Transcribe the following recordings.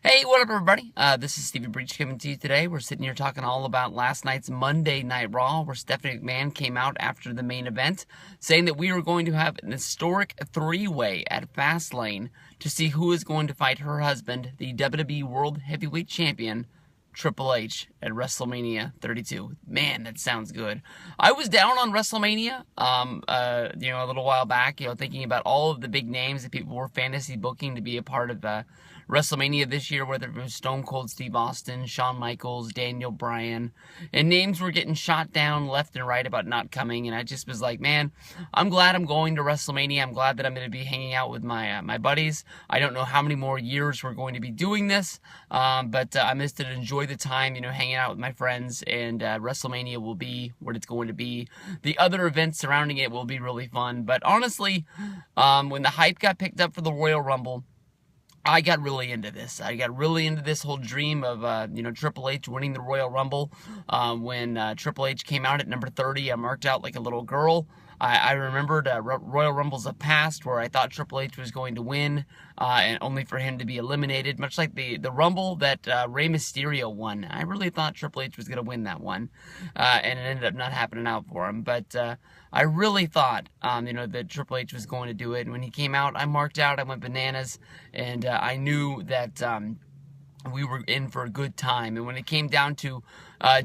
Hey, what up, everybody? This is Stevie Breach coming to you today. We're sitting here talking all about last night's Monday Night Raw, where Stephanie McMahon came out after the main event, saying that we were going to have an historic three-way at Fastlane to see who is going to fight her husband, the WWE World Heavyweight Champion, Triple H, at WrestleMania 32. Man, that sounds good. I was down on WrestleMania, a little while back, thinking about all of the big names that people were fantasy booking to be a part of WrestleMania this year, whether it was Stone Cold Steve Austin, Shawn Michaels, Daniel Bryan, and names were getting shot down left and right about not coming, and I just was like, man, I'm glad I'm going to WrestleMania. I'm glad that I'm going to be hanging out with my buddies. I don't know how many more years we're going to be doing this, but I'm just going to enjoy the time, hanging out with my friends, and WrestleMania will be what it's going to be. The other events surrounding it will be really fun, but honestly, when the hype got picked up for the Royal Rumble, I got really into this. I got really into this whole dream of, Triple H winning the Royal Rumble. When Triple H came out at number 30, I marked out like a little girl. I remembered Royal Rumbles of past where I thought Triple H was going to win, and only for him to be eliminated, much like the Rumble that Rey Mysterio won. I really thought Triple H was going to win that one, and it ended up not happening out for him. But I really thought, that Triple H was going to do it. And when he came out, I marked out, I went bananas, and I knew that we were in for a good time. And when it came down to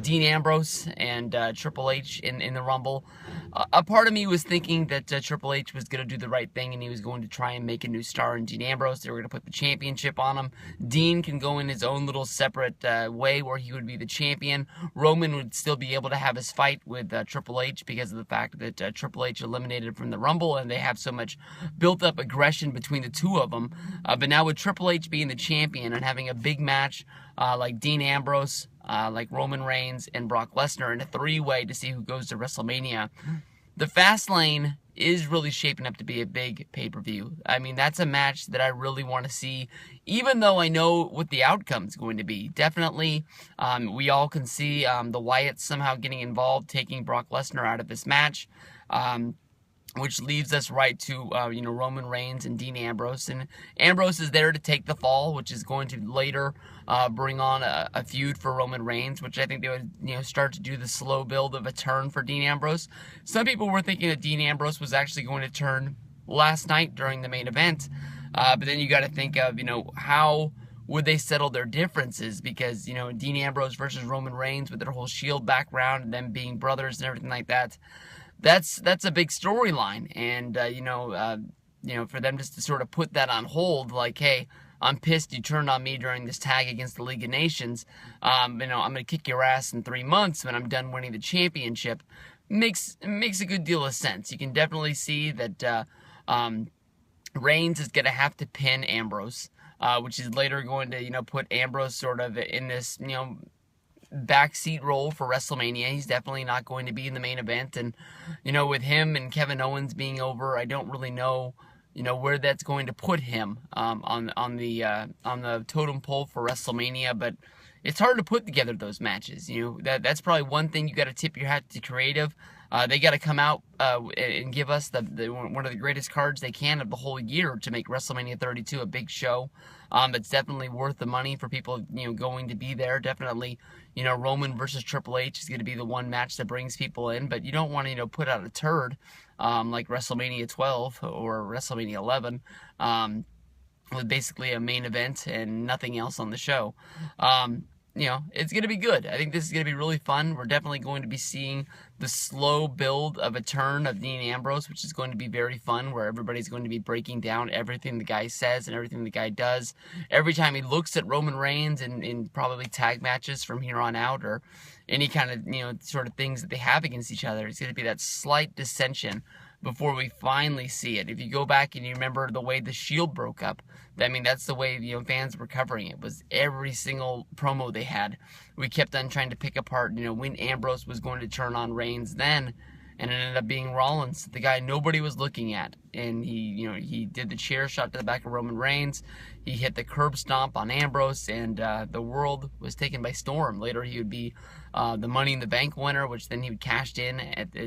Dean Ambrose and Triple H in the Rumble, a part of me was thinking that Triple H was going to do the right thing and he was going to try and make a new star in Dean Ambrose. They were going to put the championship on him. Dean can go in his own little separate way where he would be the champion. Roman would still be able to have his fight with Triple H because of the fact that Triple H eliminated from the Rumble and they have so much built-up aggression between the two of them. But now with Triple H being the champion and having a big match like Dean Ambrose, like Roman Reigns and Brock Lesnar in a three-way to see who goes to WrestleMania, the Fastlane is really shaping up to be a big pay-per-view. I mean, that's a match that I really want to see, even though I know what the outcome is going to be. Definitely, we all can see the Wyatts somehow getting involved, taking Brock Lesnar out of this match. Which leaves us right to, Roman Reigns and Dean Ambrose. And Ambrose is there to take the fall, which is going to later bring on a feud for Roman Reigns, which I think they would, start to do the slow build of a turn for Dean Ambrose. Some people were thinking that Dean Ambrose was actually going to turn last night during the main event. But then you got to think of, how would they settle their differences? Because, Dean Ambrose versus Roman Reigns with their whole Shield background and them being brothers and everything like that, that's a big storyline, and for them just to sort of put that on hold, like, hey, I'm pissed you turned on me during this tag against the League of Nations. I'm gonna kick your ass in 3 months when I'm done winning the championship. Makes a good deal of sense. You can definitely see that Reigns is gonna have to pin Ambrose, which is later going to put Ambrose sort of in this backseat role for WrestleMania. He's definitely not going to be in the main event, and with him and Kevin Owens being over, I don't really know where that's going to put him on the totem pole for WrestleMania. But it's hard to put together those matches. That's probably one thing you got to tip your hat to creative. They got to come out and give us one of the greatest cards they can of the whole year to make WrestleMania 32 a big show. It's definitely worth the money for people going to be there. Definitely, Roman versus Triple H is going to be the one match that brings people in, but you don't want to put out a turd like WrestleMania 12 or WrestleMania 11 with basically a main event and nothing else on the show. It's going to be good. I think this is going to be really fun. We're definitely going to be seeing the slow build of a turn of Dean Ambrose, which is going to be very fun, where everybody's going to be breaking down everything the guy says and everything the guy does. Every time he looks at Roman Reigns in probably tag matches from here on out, or any kind of, sort of things that they have against each other, it's going to be that slight dissension before we finally see it. If you go back and you remember the way the Shield broke up, that's the way fans were covering it. Was every single promo they had, we kept on trying to pick apart when Ambrose was going to turn on Reigns then, and it ended up being Rollins, the guy nobody was looking at. And he did the chair shot to the back of Roman Reigns. He hit the curb stomp on Ambrose, and the world was taken by storm. Later, he would be the Money in the Bank winner, which then he would cashed in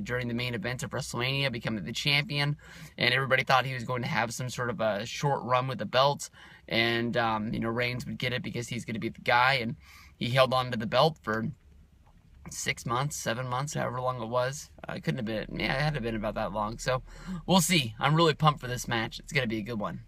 during the main event of WrestleMania, becoming the champion. And everybody thought he was going to have some sort of a short run with the belt, and Reigns would get it because he's going to be the guy. And he held on to the belt for 6 months, 7 months, however long it was. It couldn't have been, it had to have been about that long. So we'll see. I'm really pumped for this match. It's going to be a good one.